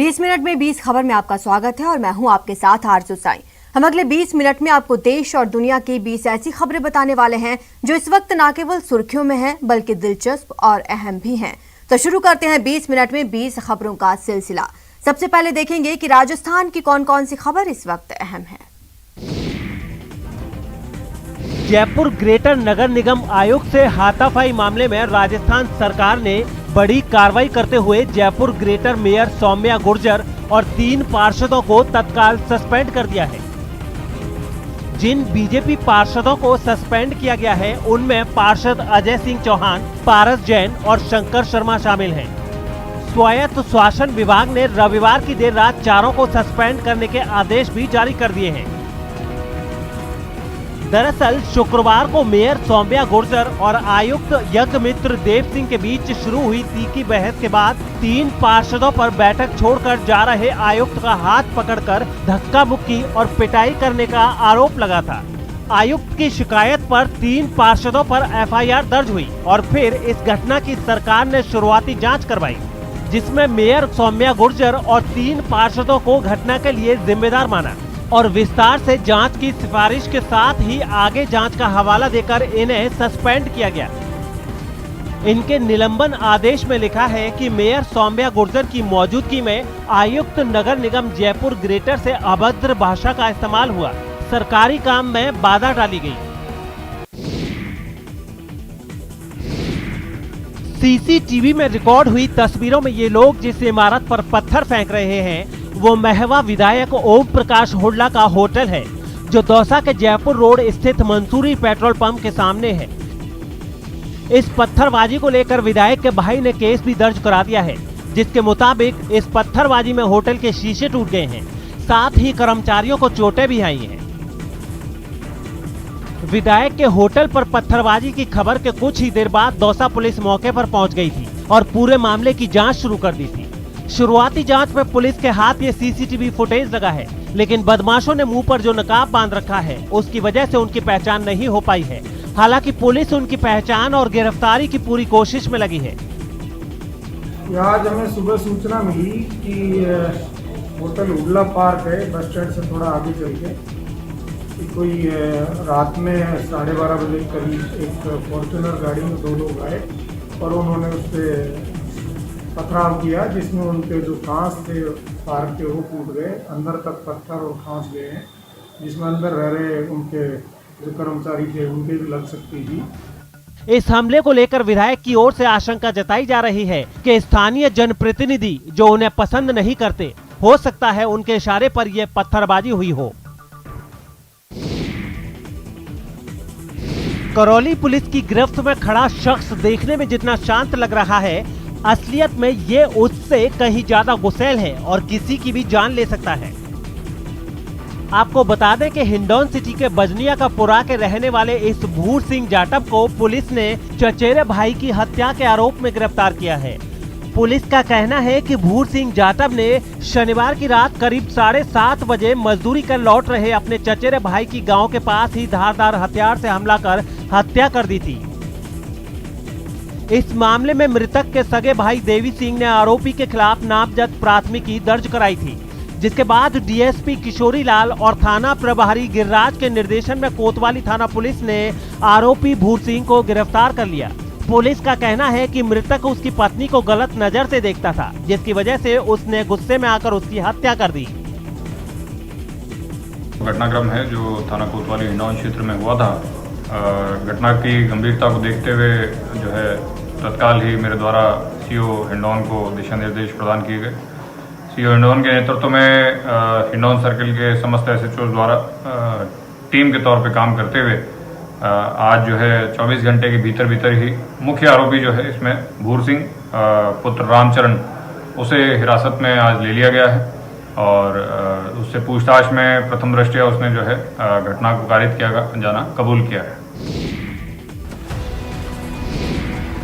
20 minute में 20 खबर में आपका स्वागत है और मैं हूं आपके साथ आरजू साई। हम अगले 20 मिनट में आपको देश और दुनिया की 20 ऐसी खबरें बताने वाले हैं जो इस वक्त न केवल सुर्खियों में हैं बल्कि दिलचस्प और अहम भी हैं। तो शुरू करते हैं 20 मिनट में 20 खबरों का सिलसिला। सबसे पहले देखेंगे कि राजस्थान की कौन कौन सी खबर इस वक्त अहम है। जयपुर ग्रेटर नगर निगम आयुक्त से हाथापाई मामले में राजस्थान सरकार ने बड़ी कार्रवाई करते हुए जयपुर ग्रेटर मेयर सौम्या गुर्जर और 3 पार्षदों को तत्काल सस्पेंड कर दिया है। जिन बीजेपी पार्षदों को सस्पेंड किया गया है उनमें पार्षद अजय सिंह चौहान, पारस जैन और शंकर शर्मा शामिल हैं। स्वायत्त शासन विभाग ने रविवार की देर रात चारों को सस्पेंड करने के आदेश भी जारी कर दिए हैं। दरअसल शुक्रवार को मेयर सौम्या गुर्जर और आयुक्त यज्ञमित्र देव सिंह के बीच शुरू हुई तीखी बहस के बाद 3 पार्षदों पर बैठक छोड़कर जा रहे आयुक्त का हाथ पकड़कर धक्का मुक्की और पिटाई करने का आरोप लगा था। आयुक्त की शिकायत पर 3 पार्षदों पर एफआईआर दर्ज हुई और फिर इस घटना की सरकार ने शुरुआती जाँच करवाई, जिसमें मेयर सौम्या गुर्जर और 3 पार्षदों को घटना के लिए जिम्मेदार माना और विस्तार से जांच की सिफारिश के साथ ही आगे जांच का हवाला देकर इन्हें सस्पेंड किया गया। इनके निलंबन आदेश में लिखा है कि मेयर सौम्या गुर्जर की मौजूदगी में आयुक्त नगर निगम जयपुर ग्रेटर से अभद्र भाषा का इस्तेमाल हुआ, सरकारी काम में बाधा डाली गई। सीसीटीवी में रिकॉर्ड हुई तस्वीरों में ये लोग जिस इमारत पर पत्थर फेंक रहे हैं वो महवा विधायक ओम प्रकाश हुड्डा का होटल है, जो दौसा के जयपुर रोड स्थित मंसूरी पेट्रोल पंप के सामने है। इस पत्थरबाजी को लेकर विधायक के भाई ने केस भी दर्ज करा दिया है, जिसके मुताबिक इस पत्थरबाजी में होटल के शीशे टूट गए हैं, साथ ही कर्मचारियों को चोटें भी आई हैं। विधायक के होटल पर पत्थरबाजी की खबर के कुछ ही देर बाद दौसा पुलिस मौके पर पहुंच गई थी और पूरे मामले की जांच शुरू कर दी थी। शुरुआती जांच में पुलिस के हाथ ये सीसीटीवी फुटेज लगा है, लेकिन बदमाशों ने मुंह पर जो नकाब बांध रखा है उसकी वजह से उनकी पहचान नहीं हो पाई है। हालांकि पुलिस उनकी पहचान और गिरफ्तारी की पूरी कोशिश में लगी है। आज हमें सुबह सूचना मिली कि होटल हुड्डा पार्क है, बस स्टैंड से थोड़ा आगे चल के, कि कोई रात में 12:30 बजे करीब एक फॉर्च्यूनर गाड़ी में 2 लोग आए और उन्होंने उस पर पथराव किया, जिसमें उनके जो कांच थे पार्क के वो टूट गए, अंदर तक पत्थर और कांच गए हैं, जिसमें अंदर रह रहे उनके जो कर्मचारी थे उनके भी लग सकती थी। इस हमले को लेकर विधायक की ओर से आशंका जताई जा रही है कि स्थानीय जनप्रतिनिधि जो उन्हें पसंद नहीं करते, हो सकता है उनके इशारे पर यह पत्थरबाजी हुई हो। करौली पुलिस की गिरफ्त में खड़ा शख्स देखने में जितना शांत लग रहा है, असलियत में ये उससे कहीं ज्यादा गुस्सैल है और किसी की भी जान ले सकता है। आपको बता दें कि हिंडौन सिटी के बजनिया का पुरा के रहने वाले इस भूर सिंह जाटव को पुलिस ने चचेरे भाई की हत्या के आरोप में गिरफ्तार किया है। पुलिस का कहना है कि भूर सिंह जाटव ने शनिवार की रात करीब 7:30 बजे मजदूरी कर लौट रहे अपने चचेरे भाई की गांव के पास ही धारदार हथियार से हमला कर हत्या कर दी थी। इस मामले में मृतक के सगे भाई देवी सिंह ने आरोपी के खिलाफ नामजद प्राथमिकी दर्ज कराई थी, जिसके बाद डीएसपी किशोरी लाल और थाना प्रभारी गिरिराज के निर्देशन में कोतवाली थाना पुलिस ने आरोपी भूर सिंह को गिरफ्तार कर लिया। पुलिस का कहना है कि मृतक उसकी पत्नी को गलत नजर से देखता था, जिसकी वजह से उसने गुस्से में आकर उसकी हत्या कर दी। घटनाक्रम है जो थाना कोतवाली हिंडौन क्षेत्र में हुआ था। घटना की गंभीरता को देखते हुए जो है तत्काल ही मेरे द्वारा सीओ हिंडौन को दिशा निर्देश प्रदान किए गए। सीओ हिंडौन के नेतृत्व में हिंडौन सर्किल के समस्त एसएचओ द्वारा टीम के तौर पे काम करते हुए आज जो है 24 घंटे के भीतर ही मुख्य आरोपी जो है इसमें भूर सिंह पुत्र रामचरण, उसे हिरासत में आज ले लिया गया है और उससे पूछताछ में प्रथम दृष्टया उसने जो है घटना को कारित किया जाना कबूल किया है।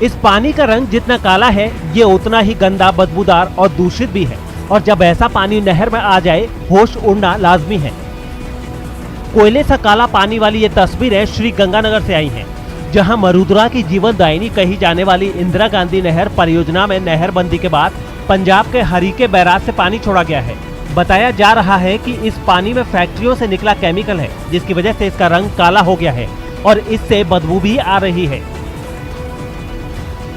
इस पानी का रंग जितना काला है ये उतना ही गंदा, बदबूदार और दूषित भी है और जब ऐसा पानी नहर में आ जाए होश उड़ना लाजमी है। कोयले सा काला पानी वाली ये तस्वीरें श्री गंगानगर से आई हैं, जहां मरुद्रा की जीवनदायिनी कही जाने वाली इंदिरा गांधी नहर परियोजना में नहरबंदी के बाद पंजाब के हरीके बैराज से पानी छोड़ा गया है। बताया जा रहा है कि इस पानी में फैक्ट्रियों से निकला केमिकल है, जिसकी वजह से इसका रंग काला हो गया है और इससे बदबू भी आ रही है।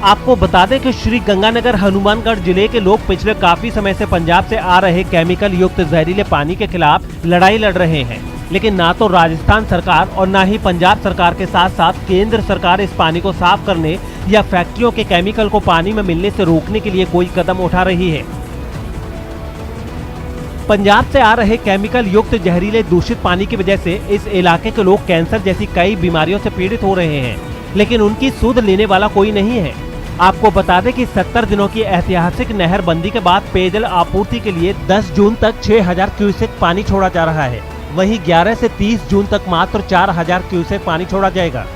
आपको बता दें कि श्री गंगानगर हनुमानगढ़ जिले के लोग पिछले काफी समय से पंजाब से आ रहे केमिकल युक्त जहरीले पानी के खिलाफ लड़ाई लड़ रहे हैं, लेकिन ना तो राजस्थान सरकार और ना ही पंजाब सरकार के साथ साथ केंद्र सरकार इस पानी को साफ करने या फैक्ट्रियों के केमिकल को पानी में मिलने से रोकने के लिए कोई कदम उठा रही है। पंजाब से आ रहे केमिकल युक्त जहरीले दूषित पानी की वजह से इस इलाके के लोग कैंसर जैसी कई बीमारियों से पीड़ित हो रहे हैं, लेकिन उनकी सुध लेने वाला कोई नहीं है। आपको बता दें कि 70 दिनों की ऐतिहासिक नहरबंदी के बाद पेयजल आपूर्ति के लिए 10 जून तक 6000 क्यूसेक पानी छोड़ा जा रहा है। वहीं 11 से 30 जून तक मात्र 4000 क्यूसेक पानी छोड़ा जाएगा।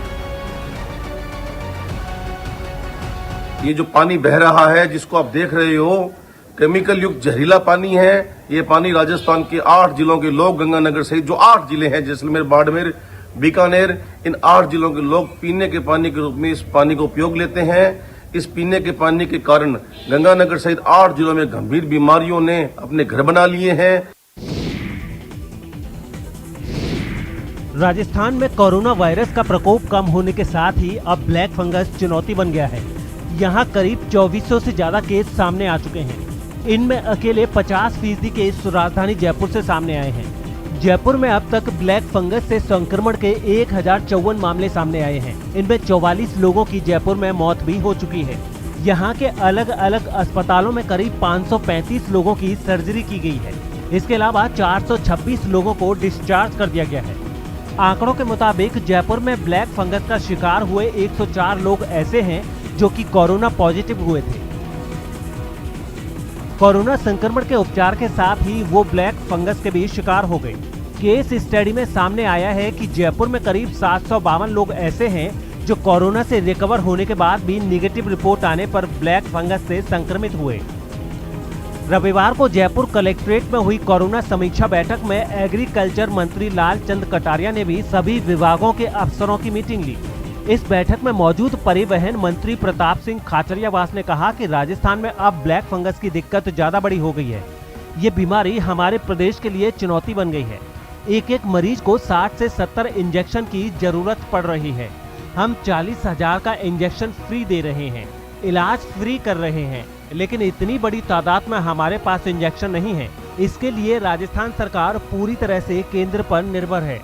ये जो पानी बह रहा है, जिसको आप देख रहे हो, केमिकल युक्त जहरीला पानी है। ये पानी राजस्थान के 8 जिलों के लोग, गंगानगर सहित जो 8 जिले हैं, जैसलमेर, बाड़मेर, बीकानेर, इन 8 जिलों के लोग पीने के पानी के रूप में इस पानी का उपयोग लेते हैं। इस पीने के पानी के कारण गंगानगर सहित 8 जिलों में गंभीर बीमारियों ने अपने घर बना लिए हैं। राजस्थान में कोरोना वायरस का प्रकोप कम होने के साथ ही अब ब्लैक फंगस चुनौती बन गया है। यहाँ करीब 2400 से ज्यादा केस सामने आ चुके हैं। इनमें अकेले 50% केस राजधानी जयपुर से सामने आए हैं। जयपुर में अब तक ब्लैक फंगस से संक्रमण के 1054 मामले सामने आए हैं। इनमें 44 लोगों की जयपुर में मौत भी हो चुकी है। यहाँ के अलग अलग अस्पतालों में करीब 535 लोगों की सर्जरी की गई है। इसके अलावा 426 लोगों को डिस्चार्ज कर दिया गया है। आंकड़ों के मुताबिक जयपुर में ब्लैक फंगस का शिकार हुए 104 लोग ऐसे हैं जो कि कोरोना पॉजिटिव हुए थे। कोरोना संक्रमण के उपचार के साथ ही वो ब्लैक फंगस के भी शिकार हो गए। केस स्टडी में सामने आया है कि जयपुर में करीब 752 लोग ऐसे हैं जो कोरोना से रिकवर होने के बाद भी निगेटिव रिपोर्ट आने पर ब्लैक फंगस से संक्रमित हुए। रविवार को जयपुर कलेक्ट्रेट में हुई कोरोना समीक्षा बैठक में एग्रीकल्चर मंत्री लालचंद कटारिया ने भी सभी विभागों के अफसरों की मीटिंग ली। इस बैठक में मौजूद परिवहन मंत्री प्रताप सिंह खाचरियावास ने कहा कि राजस्थान में अब ब्लैक फंगस की दिक्कत ज्यादा बड़ी हो गई है। ये बीमारी हमारे प्रदेश के लिए चुनौती बन गई है। एक मरीज को 60 से 70 इंजेक्शन की जरूरत पड़ रही है। हम 40,000 का इंजेक्शन फ्री दे रहे हैं, इलाज फ्री कर रहे हैं, लेकिन इतनी बड़ी तादाद में हमारे पास इंजेक्शन नहीं है। इसके लिए राजस्थान सरकार पूरी तरह से केंद्र पर निर्भर है।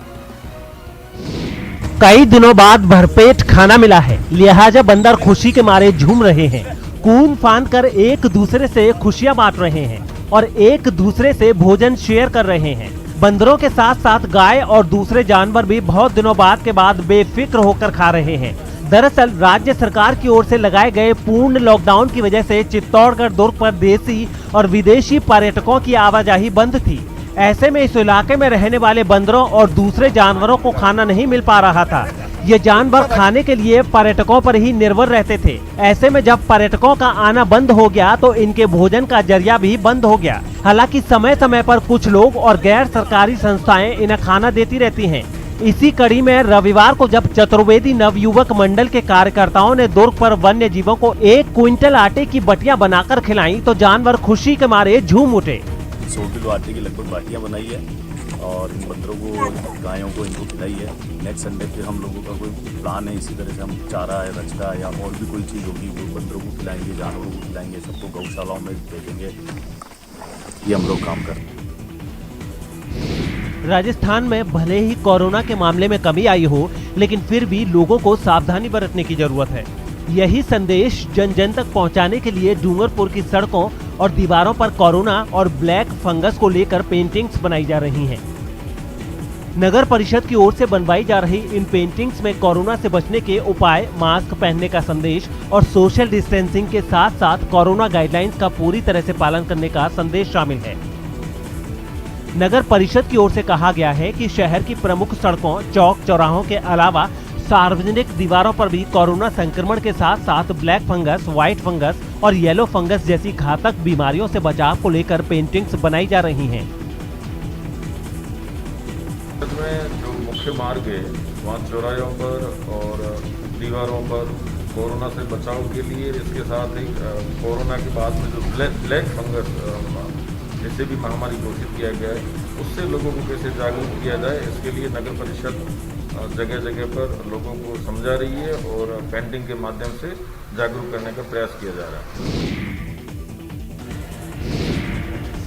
कई दिनों बाद भरपेट खाना मिला है, लिहाजा बंदर खुशी के मारे झूम रहे हैं। कूद फांद कर एक दूसरे से खुशियां बांट रहे हैं और एक दूसरे से भोजन शेयर कर रहे हैं। बंदरों के साथ साथ गाय और दूसरे जानवर भी बहुत दिनों बाद बेफिक्र होकर खा रहे हैं। दरअसल राज्य सरकार की ओर से लगाए गए पूर्ण लॉकडाउन की वजह से चित्तौड़गढ़ दुर्ग पर देसी और विदेशी पर्यटकों की आवाजाही बंद थी। ऐसे में इस इलाके में रहने वाले बंदरों और दूसरे जानवरों को खाना नहीं मिल पा रहा था। ये जानवर खाने के लिए पर्यटकों पर ही निर्भर रहते थे। ऐसे में जब पर्यटकों का आना बंद हो गया तो इनके भोजन का जरिया भी बंद हो गया। हालांकि समय समय पर कुछ लोग और गैर सरकारी संस्थाएं इन्हें खाना देती रहती हैं। इसी कड़ी में रविवार को जब चतुर्वेदी नवयुवक मंडल के कार्यकर्ताओं ने दुर्ग पर वन्य जीवों को 1 क्विंटल आटे की बटियां बनाकर खिलाई तो जानवर खुशी के मारे झूम उठे। 100 किलो आटे की लगभग बाटियाँ बनाई है और इन बंदरों को, गायों को इनको खिलाई है। नेक्स्ट संडे फिर हम लोगों का कोई प्लान है, इसी तरह से हम चारा है, रचका या और भी कोई चीज़ होगी वो बंदरों को खिलाएंगे, जानवरों को खिलाएंगे, सबको गौशालाओं में भेजेंगे। ये हम लोग काम करते हैं। राजस्थान में भले ही कोरोना के मामले में कमी आई हो, लेकिन फिर भी लोगों को सावधानी बरतने की जरूरत है। यही संदेश जन जन तक पहुंचाने के लिए डूंगरपुर की सड़कों और दीवारों पर कोरोना और ब्लैक फंगस को लेकर पेंटिंग्स बनाई जा रही हैं। नगर परिषद की ओर से बनवाई जा रही इन पेंटिंग्स में कोरोना से बचने के उपाय, मास्क पहनने का संदेश और सोशल डिस्टेंसिंग के साथ साथ कोरोना गाइडलाइंस का पूरी तरह से पालन करने का संदेश शामिल है। नगर परिषद की ओर से कहा गया है कि शहर की प्रमुख सड़कों, चौक चौराहों के अलावा सार्वजनिक दीवारों पर भी कोरोना संक्रमण के साथ साथ ब्लैक फंगस, व्हाइट फंगस और येलो फंगस जैसी घातक बीमारियों से बचाव को लेकर पेंटिंग्स बनाई जा रही हैं। में जो मुख्य मार्ग है वहाँ चौराहों पर और दीवारों पर कोरोना से बचाव के लिए, इसके साथ ही कोरोना के बाद में जो ब्लैक फंगस जिसे भी महामारी घोषित किया गया है, उससे लोगों को कैसे जागरूक किया जाए, इसके लिए नगर परिषद जगह जगह पर लोगों को समझा रही है और पेंटिंग के माध्यम से जागरूक करने का प्रयास किया जा रहा है।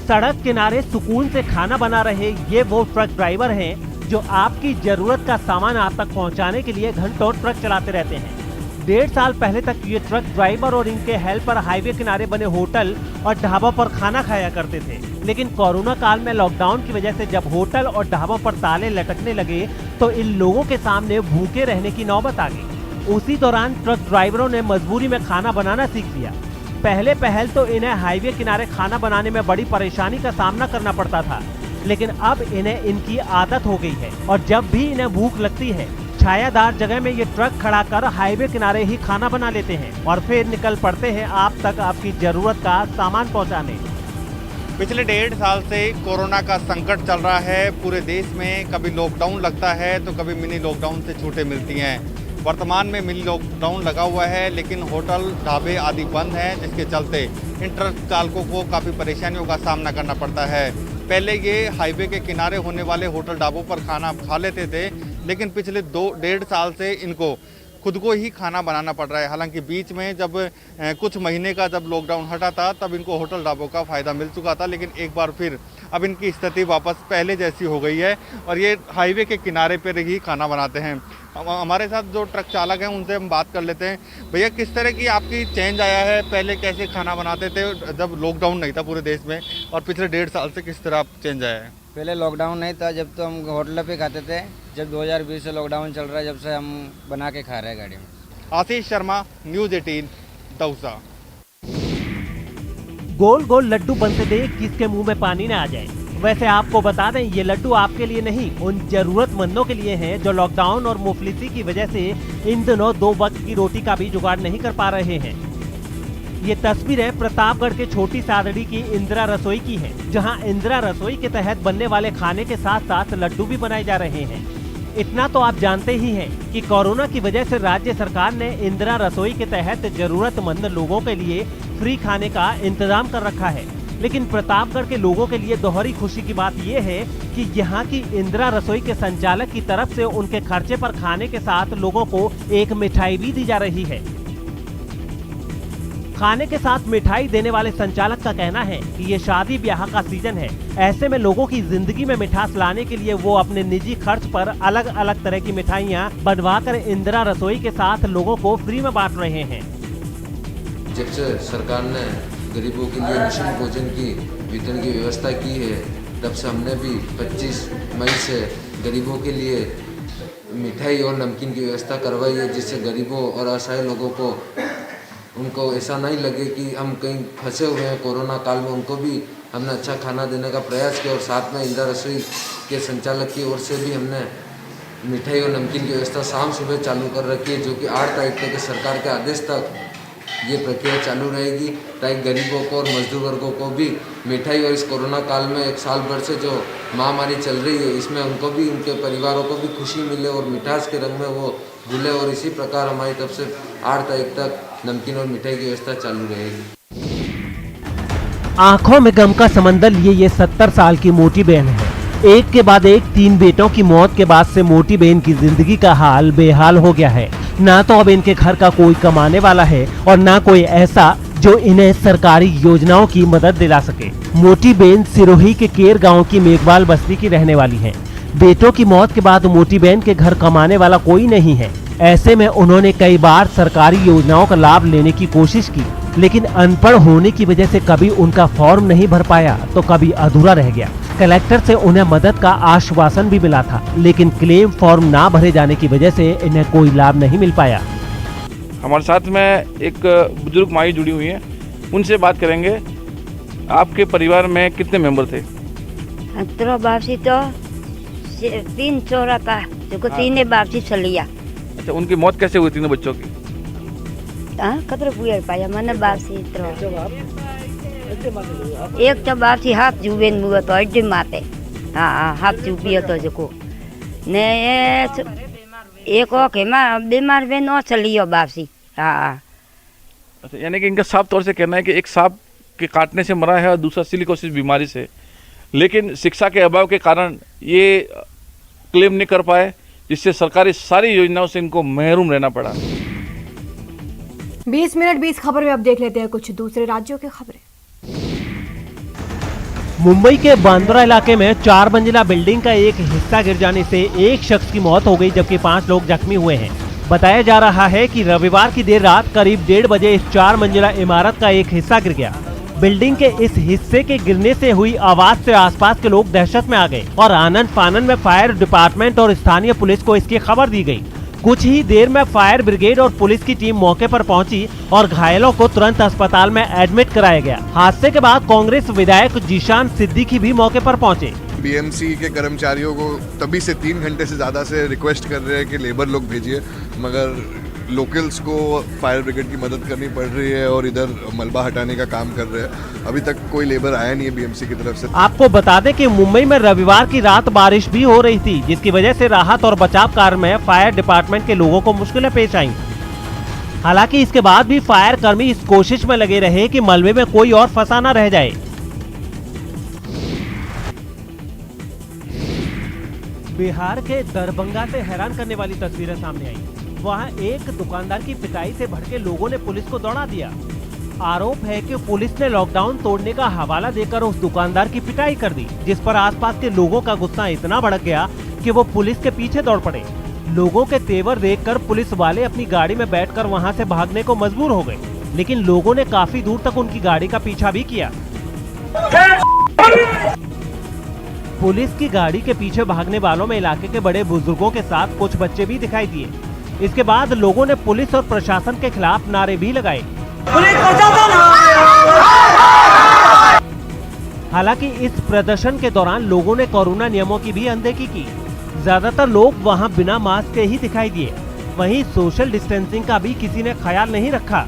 सड़क किनारे सुकून से खाना बना रहे ये वो ट्रक ड्राइवर हैं जो आपकी जरूरत का सामान आप तक पहुंचाने के लिए घंटों ट्रक चलाते रहते हैं। 1.5 साल पहले तक ये ट्रक ड्राइवर और इनके हेल्पर हाईवे किनारे बने होटल और ढाबों पर खाना खाया करते थे, लेकिन कोरोना काल में लॉकडाउन की वजह से जब होटल और ढाबों पर ताले लटकने लगे तो इन लोगों के सामने भूखे रहने की नौबत आ गई। उसी दौरान ट्रक ड्राइवरों ने मजबूरी में खाना बनाना सीख लिया। पहल तो इन्हें हाईवे किनारे खाना बनाने में बड़ी परेशानी का सामना करना पड़ता था, लेकिन अब इन्हें इनकी आदत हो गई है और जब भी इन्हें भूख लगती है छायादार जगह में ये ट्रक खड़ा कर हाईवे किनारे ही खाना बना लेते हैं और फिर निकल पड़ते हैं आप तक आपकी जरूरत का सामान पहुंचाने। पिछले 1.5 साल से कोरोना का संकट चल रहा है पूरे देश में। कभी लॉकडाउन लगता है तो कभी मिनी लॉकडाउन से छूटें मिलती हैं। वर्तमान में मिनी लॉकडाउन लगा हुआ है, लेकिन होटल ढाबे आदि बंद हैं, जिसके चलते इन ट्रक चालकों को काफ़ी परेशानियों का सामना करना पड़ता है। पहले ये हाईवे के किनारे होने वाले होटल ढाबों पर खाना खा लेते थे, लेकिन पिछले 2-1.5 साल से इनको खुद को ही खाना बनाना पड़ रहा है। हालांकि बीच में जब कुछ महीने का जब लॉकडाउन हटा था तब इनको होटल ढाबों का फ़ायदा मिल चुका था, लेकिन एक बार फिर अब इनकी स्थिति वापस पहले जैसी हो गई है और ये हाईवे के किनारे पर ही खाना बनाते हैं। हमारे साथ जो ट्रक चालक हैं उनसे हम बात कर लेते हैं। भैया, किस तरह की आपकी चेंज आया है? पहले कैसे खाना बनाते थे जब लॉकडाउन नहीं था पूरे देश में, और पिछले 1.5 साल से किस तरह आप चेंज आया है? पहले लॉकडाउन नहीं था, जब तो हम होटल पे खाते थे। जब 2020 से लॉकडाउन चल रहा है, जब से हम बना के खा रहे हैं गाड़ी में। आशीष शर्मा, न्यूज़ 18, दौसा। गोल गोल लड्डू बनते देख किसके मुंह में पानी न आ जाए। वैसे आपको बता दें, ये लड्डू आपके लिए नहीं, उन जरूरतमंदों के लिए हैं जो लॉकडाउन और मुफलिसी की वजह से इन दिनों 2 वक्त की रोटी का भी जुगाड़ नहीं कर पा रहे हैं। ये तस्वीरें प्रतापगढ़ के छोटी सादड़ी की इंदिरा रसोई की है, जहां इंदिरा रसोई के तहत बनने वाले खाने के साथ साथ लड्डू भी बनाए जा रहे हैं। इतना तो आप जानते ही हैं कि कोरोना की वजह से राज्य सरकार ने इंदिरा रसोई के तहत जरूरतमंद लोगों के लिए फ्री खाने का इंतजाम कर रखा है, लेकिन प्रतापगढ़ के लोगों के लिए दोहरी खुशी की बात यह है कि यहाँ की इंदिरा रसोई के संचालक की तरफ से उनके खर्चे पर खाने के साथ लोगों को एक मिठाई भी दी जा रही है। खाने के साथ मिठाई देने वाले संचालक का कहना है कि ये शादी ब्याह का सीजन है, ऐसे में लोगों की जिंदगी में मिठास लाने के लिए वो अपने निजी खर्च पर अलग अलग तरह की मिठाइयाँ बनवाकर इंदिरा रसोई के साथ लोगों को फ्री में बांट रहे हैं। जब से सरकार ने गरीबों के लिए निःशुल्क भोजन की वितरण की व्यवस्था की है, तब से हमने भी 25 मई से गरीबों के लिए मिठाई और नमकीन की व्यवस्था करवाई है, जिससे गरीबों और असहाय लोगों को उनको ऐसा नहीं लगे कि हम कहीं फंसे हुए हैं कोरोना काल में। उनको भी हमने अच्छा खाना देने का प्रयास किया और साथ में इंदिरा रसोई के संचालक की ओर से भी हमने मिठाई और नमकीन की व्यवस्था शाम सुबह चालू कर रखी है, जो कि 8 तारीख तक सरकार के आदेश तक ये प्रक्रिया चालू रहेगी, ताकि गरीबों को और मजदूर वर्गों को भी मिठाई और इस कोरोना काल में 1 साल भर से जो महामारी चल रही है, इसमें उनको भी, उनके परिवारों को भी खुशी मिले और मिठास के रंग में वो भूले। और इसी प्रकार हमारी तरफ से 8 तारीख तक नमकीन और मिठाई की व्यवस्था चालू रहेगी। आंखों में गम का समंदर लिए ये 70 साल की मोटी बहन है। एक के बाद एक 3 बेटों की मौत के बाद से मोटी बहन की जिंदगी का हाल बेहाल हो गया है। ना तो अब इनके घर का कोई कमाने वाला है और ना कोई ऐसा जो इन्हें सरकारी योजनाओं की मदद दिला सके। मोटी बहन सिरोही के केर गांव की मेघवाल बस्ती की रहने वाली है। बेटों की मौत के बाद मोटी बहन के घर कमाने वाला कोई नहीं है। ऐसे में उन्होंने कई बार सरकारी योजनाओं का लाभ लेने की कोशिश की, लेकिन अनपढ़ होने की वजह से कभी उनका फॉर्म नहीं भर पाया तो कभी अधूरा रह गया। कलेक्टर से उन्हें मदद का आश्वासन भी मिला था, लेकिन क्लेम फॉर्म ना भरे जाने की वजह से इन्हें कोई लाभ नहीं मिल पाया। हमारे साथ में एक बुजुर्ग माई जुड़ी हुई है, उनसे बात करेंगे। आपके परिवार में कितने मेंबर थे? बापसी तो 3 चोरा था, जो 3 बापसी चलिया। अच्छा, उनकी मौत कैसे हुई? 3 बच्चों की कतरे पुयर पाया मन बापसी एक तो बापसी हाथ जुबेन मुआ तो अड्डे माते। हाँ, हाथ जुबिया तो जो ने एक के बीमार बे न चलियो बापसी हाँ। अच्छा, यानी कि इनका साफ तौर से कहना है कि एक सांप के काटने से मरा है और दूसरा सिलिकोसिस बीमारी से, लेकिन शिक्षा के अभाव के कारण ये क्लेम नहीं कर पाए, जिससे सरकारी सारी योजनाओं से इनको महरूम रहना पड़ा। 20 मिनट 20 खबर में अब देख लेते हैं कुछ दूसरे राज्यों की खबरें। मुंबई के बांद्रा इलाके में 4 मंजिला बिल्डिंग का एक हिस्सा गिर जाने से एक शख्स की मौत हो गई, जबकि 5 लोग जख्मी हुए हैं। बताया जा रहा है कि रविवार की देर रात करीब 1:30 बजे इस 4 मंजिला इमारत का एक हिस्सा गिर गया। बिल्डिंग के इस हिस्से के गिरने से हुई आवाज से आसपास के लोग दहशत में आ गए और आनन फानन में फायर डिपार्टमेंट और स्थानीय पुलिस को इसकी खबर दी गई। कुछ ही देर में फायर ब्रिगेड और पुलिस की टीम मौके पर पहुंची और घायलों को तुरंत अस्पताल में एडमिट कराया गया। हादसे के बाद कांग्रेस विधायक जीशान सिद्दीकी भी मौके पर पहुंचे। बीएमसी के कर्मचारियों को तभी से 3 घंटे से ज़्यादा से रिक्वेस्ट कर रहे हैं कि लेबर लोग भेजिए, मगर लोकल्स को फायर ब्रिगेड की मदद करनी पड़ रही है और इधर मलबा हटाने का काम कर रहे हैं। अभी तक कोई लेबर आया नहीं है बीएमसी की तरफ से। आपको बता दें कि मुंबई में रविवार की रात बारिश भी हो रही थी, जिसकी वजह से राहत और बचाव कार्य में फायर डिपार्टमेंट के लोगों को मुश्किलें पेश आईं। हालांकि इसके बाद भी फायर कर्मी इस कोशिश में लगे रहे कि मलबे में कोई और फंसा न रह जाए। बिहार के दरभंगा से हैरान करने वाली तस्वीरें सामने आई। वहां एक दुकानदार की पिटाई से भड़के लोगों ने पुलिस को दौड़ा दिया। आरोप है कि पुलिस ने लॉकडाउन तोड़ने का हवाला देकर उस दुकानदार की पिटाई कर दी, जिस पर आसपास के लोगों का गुस्सा इतना भड़क गया कि वो पुलिस के पीछे दौड़ पड़े। लोगों के तेवर देखकर पुलिस वाले अपनी गाड़ी में बैठकर वहां से भागने को मजबूर हो गए, लेकिन लोगों ने काफी दूर तक उनकी गाड़ी का पीछा भी किया। पुलिस की गाड़ी के पीछे भागने वालों में इलाके के बड़े बुजुर्गों के साथ कुछ बच्चे भी दिखाई दिए। इसके बाद लोगों ने पुलिस और प्रशासन के खिलाफ नारे भी लगाए। हालांकि इस प्रदर्शन के दौरान लोगों ने कोरोना नियमों की भी अनदेखी की। ज्यादातर लोग वहां बिना मास्क के ही दिखाई दिए। वहीं सोशल डिस्टेंसिंग का भी किसी ने ख्याल नहीं रखा।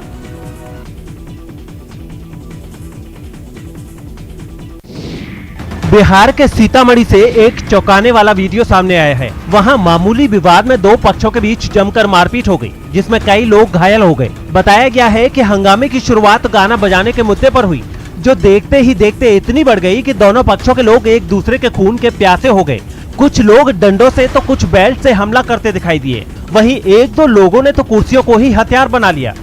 बिहार के सीतामढ़ी से एक चौंकाने वाला वीडियो सामने आया है। वहां मामूली विवाद में 2 पक्षों के बीच जमकर मारपीट हो गई, जिसमें कई लोग घायल हो गए। बताया गया है कि हंगामे की शुरुआत गाना बजाने के मुद्दे पर हुई, जो देखते ही देखते इतनी बढ़ गई कि दोनों पक्षों के लोग एक दूसरे के खून के प्यासे हो गए। कुछ लोग डंडों से तो कुछ बेल्ट से हमला करते दिखाई दिए। वहीं 1-2 लोगों ने तो कुर्सियों को ही हथियार बना लिया।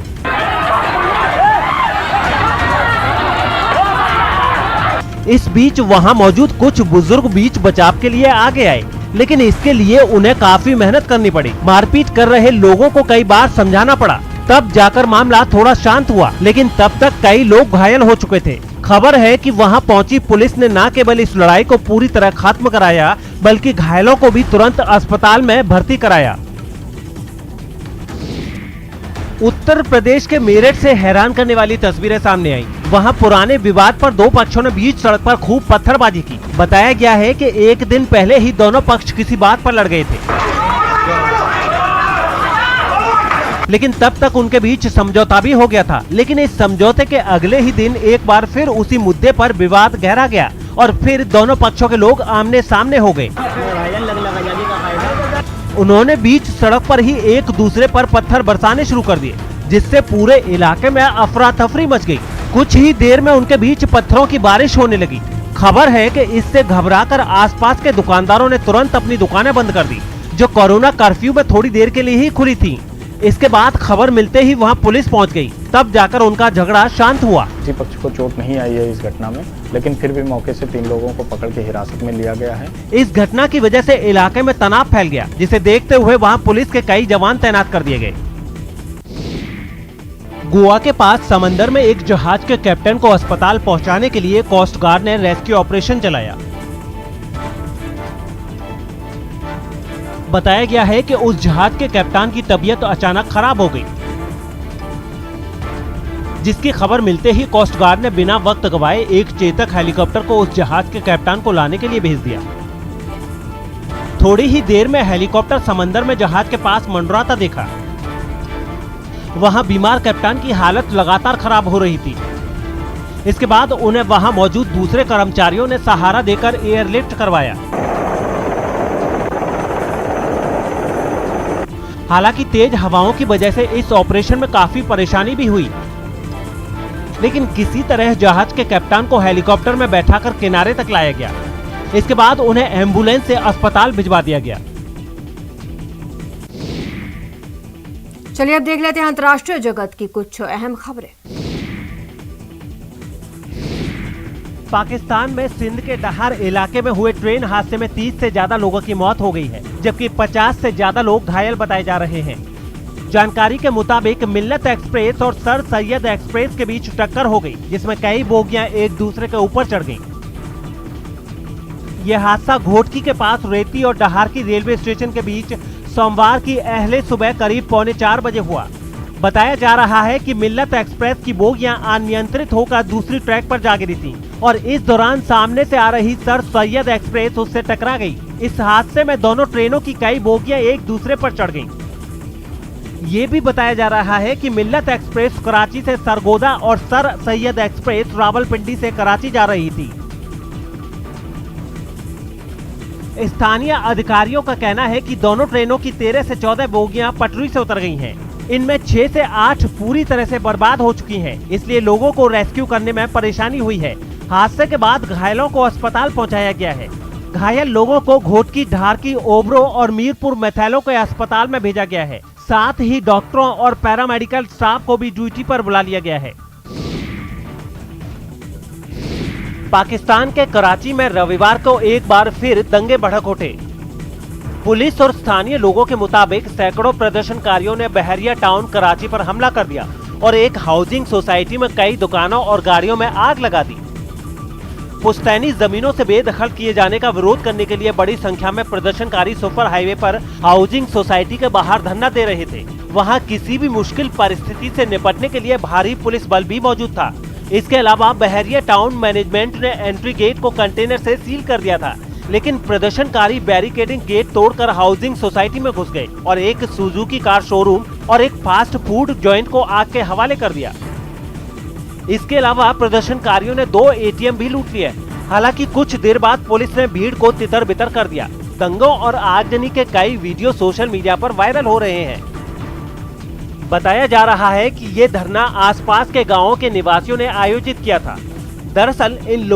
इस बीच वहां मौजूद कुछ बुजुर्ग बीच बचाव के लिए आगे आए, लेकिन इसके लिए उन्हें काफी मेहनत करनी पड़ी। मारपीट कर रहे लोगों को कई बार समझाना पड़ा, तब जाकर मामला थोड़ा शांत हुआ, लेकिन तब तक कई लोग घायल हो चुके थे। खबर है कि वहां पहुंची पुलिस ने न केवल इस लड़ाई को पूरी तरह खत्म कराया, बल्कि घायलों को भी तुरंत अस्पताल में भर्ती कराया। उत्तर प्रदेश के मेरठ से हैरान करने वाली तस्वीरें सामने आई। वहां पुराने विवाद पर 2 पक्षों ने बीच सड़क पर खूब पत्थरबाजी की। बताया गया है कि एक दिन पहले ही दोनों पक्ष किसी बात पर लड़ गए थे, लेकिन तब तक उनके बीच समझौता भी हो गया था। लेकिन इस समझौते के अगले ही दिन एक बार फिर उसी मुद्दे पर विवाद गहरा गया और फिर दोनों पक्षों के लोग आमने सामने हो गए। उन्होंने बीच सड़क पर ही एक दूसरे पर पत्थर बरसाने शुरू कर दिए, जिससे पूरे इलाके में अफरा तफरी मच गई। कुछ ही देर में उनके बीच पत्थरों की बारिश होने लगी। खबर है कि इससे घबराकर आसपास के दुकानदारों ने तुरंत अपनी दुकानें बंद कर दी, जो कोरोना कर्फ्यू में थोड़ी देर के लिए ही खुली थी। इसके बाद खबर मिलते ही वहां पुलिस पहुंच गई, तब जाकर उनका झगड़ा शांत हुआ। किसी पक्ष को चोट नहीं आई है इस घटना में, लेकिन फिर भी मौके से 3 लोगों को पकड़ के हिरासत में लिया गया है। इस घटना की वजह से इलाके में तनाव फैल गया, जिसे देखते हुए वहां पुलिस के कई जवान तैनात कर दिए गए। गोवा के पास समंदर में एक जहाज के कैप्टन को अस्पताल पहुंचाने के लिए कोस्ट गार्ड ने रेस्क्यू ऑपरेशन चलाया। बताया गया है कि उस जहाज के कप्तान की तबीयत अचानक खराब हो गई, जिसकी खबर मिलते ही कोस्ट गार्ड ने बिना वक्त गवाए एक चेतक हेलीकॉप्टर को उस जहाज के कप्तान को लाने के लिए भेज दिया। थोड़ी ही देर में हेलीकॉप्टर समंदर में जहाज के पास मंडराता देखा। वहां बीमार कप्तान की हालत लगातार खराब हो रही थी। इसके बाद उन्हें वहां मौजूद दूसरे कर्मचारियों ने सहारा देकर एयरलिफ्ट करवाया। हालांकि तेज हवाओं की वजह से इस ऑपरेशन में काफी परेशानी भी हुई, लेकिन किसी तरह जहाज के कप्तान को हेलीकॉप्टर में बैठाकर किनारे तक लाया गया। इसके बाद उन्हें एम्बुलेंस से अस्पताल भिजवा दिया गया। चलिए अब देख लेते हैं अंतर्राष्ट्रीय जगत की कुछ अहम खबरें। पाकिस्तान में सिंध के डहार इलाके में हुए ट्रेन हादसे में 30 से ज्यादा लोगों की मौत हो गई है, जबकि 50 से ज्यादा लोग घायल बताए जा रहे हैं। जानकारी के मुताबिक मिल्लत एक्सप्रेस और सर सैयद एक्सप्रेस के बीच टक्कर हो गई, जिसमें कई बोगियां एक दूसरे के ऊपर चढ़ गईं। यह हादसा घोटकी के पास रेती और डहारकी रेलवे स्टेशन के बीच सोमवार की अहले सुबह करीब 3:45 बजे हुआ। बताया जा रहा है कि मिल्लत एक्सप्रेस की बोगियां अनियंत्रित होकर दूसरी ट्रैक पर जा गिरी थीं और इस दौरान सामने से आ रही सर सैयद एक्सप्रेस उससे टकरा गई। इस हादसे में दोनों ट्रेनों की कई बोगियां एक दूसरे पर चढ़ गईं। ये भी बताया जा रहा है कि मिल्लत एक्सप्रेस कराची से सरगोदा और सर सैयद एक्सप्रेस रावलपिंडी से कराची जा रही थी। स्थानीय अधिकारियों का कहना है कि दोनों ट्रेनों की 13 से 14 बोगियां पटरी से उतर गई हैं। इनमें 6 से 8 पूरी तरह से बर्बाद हो चुकी हैं, इसलिए लोगों को रेस्क्यू करने में परेशानी हुई है। हादसे के बाद घायलों को अस्पताल पहुंचाया गया है। घायल लोगों को घोटकी, ढारकी, ओबरो और मीरपुर मैथैलो के अस्पताल में भेजा गया है। साथ ही डॉक्टरों और पैरामेडिकल स्टाफ को भी ड्यूटी पर बुला लिया गया है। पाकिस्तान के कराची में रविवार को एक बार फिर दंगे भड़क उठे। पुलिस और स्थानीय लोगों के मुताबिक सैकड़ों प्रदर्शनकारियों ने बहरिया टाउन कराची पर हमला कर दिया और एक हाउसिंग सोसाइटी में कई दुकानों और गाड़ियों में आग लगा दी। पुश्तैनी जमीनों से बेदखल किए जाने का विरोध करने के लिए बड़ी संख्या में प्रदर्शनकारी सुपर हाईवे पर हाउसिंग सोसाइटी के बाहर धरना दे रहे थे। वहां किसी भी मुश्किल परिस्थिति से निपटने के लिए भारी पुलिस बल भी मौजूद था। इसके अलावा बहरिया टाउन मैनेजमेंट ने एंट्री गेट को कंटेनर से सील कर दिया था, लेकिन प्रदर्शनकारी बैरिकेडिंग गेट तोड़कर हाउसिंग सोसाइटी में घुस गए और एक सुजुकी कार शोरूम और एक फास्ट फूड जॉइंट को आग के हवाले कर दिया। इसके अलावा प्रदर्शनकारियों ने 2 एटीएम भी लूट लिए। हालांकि कुछ देर बाद पुलिस ने भीड़ को तितर बितर कर दिया। दंगों और आगजनी के कई वीडियो सोशल मीडिया पर वायरल हो रहे हैं। बताया जा रहा है कि ये धरना आसपास के गांवों के निवासियों ने आयोजित किया था। दरअसल इन लोगों